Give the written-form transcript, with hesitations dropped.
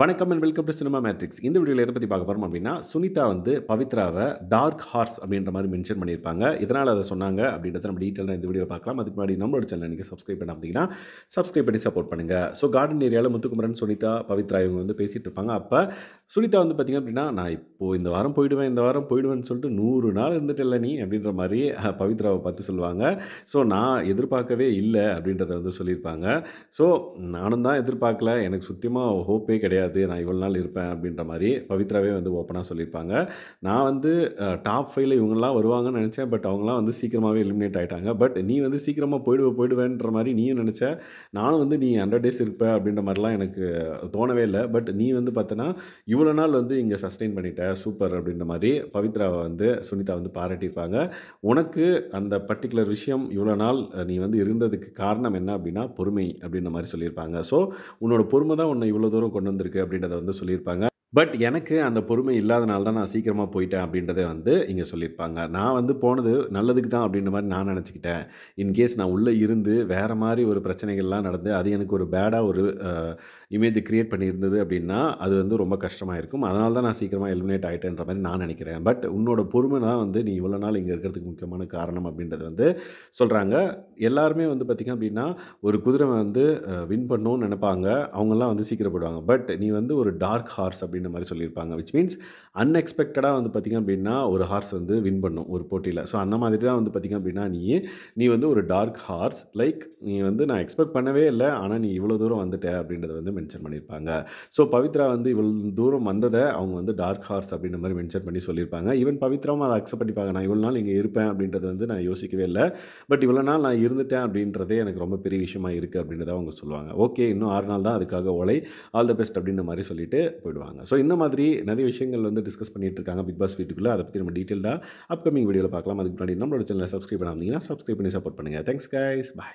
வணக்கம் and welcome to cinema matrix. இந்த வீடியோல எத பத்தி பார்க்க போறோம் அப்டின்னா, சுனிதா வந்து பவித்ராவ டார்க் ஹார்ஸ் அப்டின்ற மாரி மென்ஷன் பண்ணியிருப்பாங்க. எதனால அத சொன்னாங்க அப்டின்றத நம்ம டீட்டெயிலா இந்த வீடியோல பார்க்கலாம். அதுக்கு முன்னாடி நம்மளோட சேனல நீங்க சப்ஸ்கிரைப் பண்ணாம இருந்தீங்கன்னா, சப்ஸ்கிரைப் பண்ணி சப்போர்ட் பண்ணுங்க. ஸோ கார்டன் ஏரியால முத்துக்குமரன், சுனிதா, பவித்ரா இவங்க வந்து பேசிட்டு இருப்பாங்க. அப்ப சுனிதா வந்து பார்த்தீங்க அப்டின்னா, "நான் இப்போ இந்த வாரம் போயிடுவேன், இந்த வாரம் போயிடுவேன்னு சொல்லிட்டு 100 நாள் இருந்துட்டல்ல நீ" அப்டின்ற மாரி பவித்ராவ பார்த்து சொல்லுவாங்க. ஸோ நான் எதிர்பார்க்கவே இல்ல அப்டின்றத வந்து சொல்லியிருப்பாங்க. ஸோ நானும் தான் எதிர்பார்க்கல. எனக்கு சுத்தமா ஹோப்பே கிடையாது. நான் இவ்வளோ நாள் இருப்பேன் அப்படின்ற மாரி பவித்ராவே வந்து ஓப்பனா சொல்லியிருப்பாங்க. நான் வந்து டாப் 5ல இவங்கலாம் வருவாங்கன்னு நெனச்சேன். பட் அவங்கலாம் வந்து சீக்கிரமாவே எலிமினேட் ஆயிட்டாங்க. பட் நீ வந்து சீக்கிரமா போயிடுவேன்ற மாரி நீயும் நெனச்ச. நானும் வந்து நீ 100 டேஸ் இருப்ப அப்படின்ற மாரிலாம் எனக்கு தோணவே இல்ல. பட் நீ வந்து பார்த்தன்னா, இவ்வளோ நாள் வந்து இங்க சஸ்டெயின் பண்ணிட்ட. சூப்பர் அப்படின்ற மாரி பவித்ராவ வந்து சுனிதா வந்து பாராட்டியிருப்பாங்க. உனக்கு அந்த பர்ட்டிகுலர் விஷயம் இவ்வளோ நாள் நீ வந்து இருந்ததுக்கு காரணம் என்ன அப்படின்னா, பொறுமை அப்படின்ற மாரி சொல்லியிருப்பாங்க. ஸோ உன்னோட பொறுமை தான் உன்ன இவ்வளோ தூரம் கொண்டு வந்திருக்கு அப்படின்றத வந்து சொல்லியிருப்பாங்க. பட் எனக்கு அந்த பொறுமை இல்லாதனால தான் நான் சீக்கிரமா போயிட்டேன் அப்படின்றத வந்து இங்க சொல்லியிருப்பாங்க. நான் வந்து போனது நல்லதுக்கு தான் அப்படின்ற மாரி நான் நெனச்சுக்கிட்டேன். இன்கேஸ் நான் உள்ள இருந்து வேற மாரி ஒரு பிரச்சனைகள்லாம் நடந்து, அது எனக்கு ஒரு பேடா ஒரு இமேஜ் கிரியேட் பண்ணியிருந்தது அப்படின்னா, அது வந்து ரொம்ப கஷ்டமா இருக்கும். அதனால தான் நான் சீக்கிரமா எலிமினேட் ஆயிட்டேன்ற மாரி நான் நெனைக்கிறேன். பட் உன்னோட பொறுமை தான் வந்து நீ இவ்வளோ நாள் இங்க இருக்கிறதுக்கு முக்கியமான காரணம் அப்படின்றது வந்து சொல்றாங்க. எல்லாருமே வந்து பார்த்தீங்க அப்படின்னா, ஒரு குதிரை வந்து வின் பண்ணணும்னு நெனைப்பாங்க. அவங்கலாம் வந்து சீக்கிரம் போயிடுவாங்க. பட் நீ வந்து ஒரு டார்க் ஹார்ஸ் அப்படின்ற மாரி சொல்லியிருப்பாங்க. விச் மீன்ஸ் அன்எக்ஸ்பெக்டடா வந்து பார்த்தீங்க அப்படின்னா, ஒரு ஹார்ஸ் வந்து வின் பண்ணும் ஒரு போட்டியில. ஸோ அந்த மாதிரி தான் வந்து பார்த்தீங்க அப்படின்னா, நீ வந்து ஒரு டார்க் ஹார்ஸ் லைக் நீ வந்து நான் எக்ஸ்பெக்ட் பண்ணவே இல்ல. ஆனா நீ இவ்வளோ தூரம் வந்துட்ட அப்படின்றத வந்து மென்ஷன் பண்ணியிருப்பாங்க. ஸோ பவித்ரா வந்து இவ்வளோ தூரம் வந்தத அவங்க வந்து டார்க் ஹார்ஸ் அப்படின்ற மாரி மென்ஷன் பண்ணி சொல்லியிருப்பாங்க. ஈவன் பவித்ராவும் அத அக்செப்ட் பண்ணிப்பாங்க. நான் இவ்வளோ நாள் இங்க இருப்பேன் அப்படின்றத வந்து நான் யோசிக்கவே இல்ல. பட் இவ்வளோ நாள் நான் இருந்துட்டேன் அப்படின்றதே எனக்கு ரொம்ப பெரிய விஷயமா இருக்கு அப்படின்றத அவங்க சொல்லுவாங்க. ஓகே இன்னும் 6 நாள் தான் அதுக்காக உழை. ஆல் த பெஸ்ட் அப்படின்ற மாரி சொல்லிட்டு போயிடுவாங்க. ஸோ இந்த மாதிரி நெறைய விஷயங்கள் வந்து டிஸ்கஸ் பண்ணிட்டு இருக்காங்க பிக் பாஸ் வீட்டுக்குள்ள. அத பத்தி நம்ம டீட்டெயில்டா அப்கமிங் வீடியோல பார்க்கலாம். அதுக்கு முன்னாடி நம்மளோட சேனல சப்ஸ்கிரைப் பண்ணாம இருந்தீங்கன்னா, சப்ஸ்கிரைப் பண்ணி சப்போர்ட் பண்ணுங்க. Thanks guys. பாய்.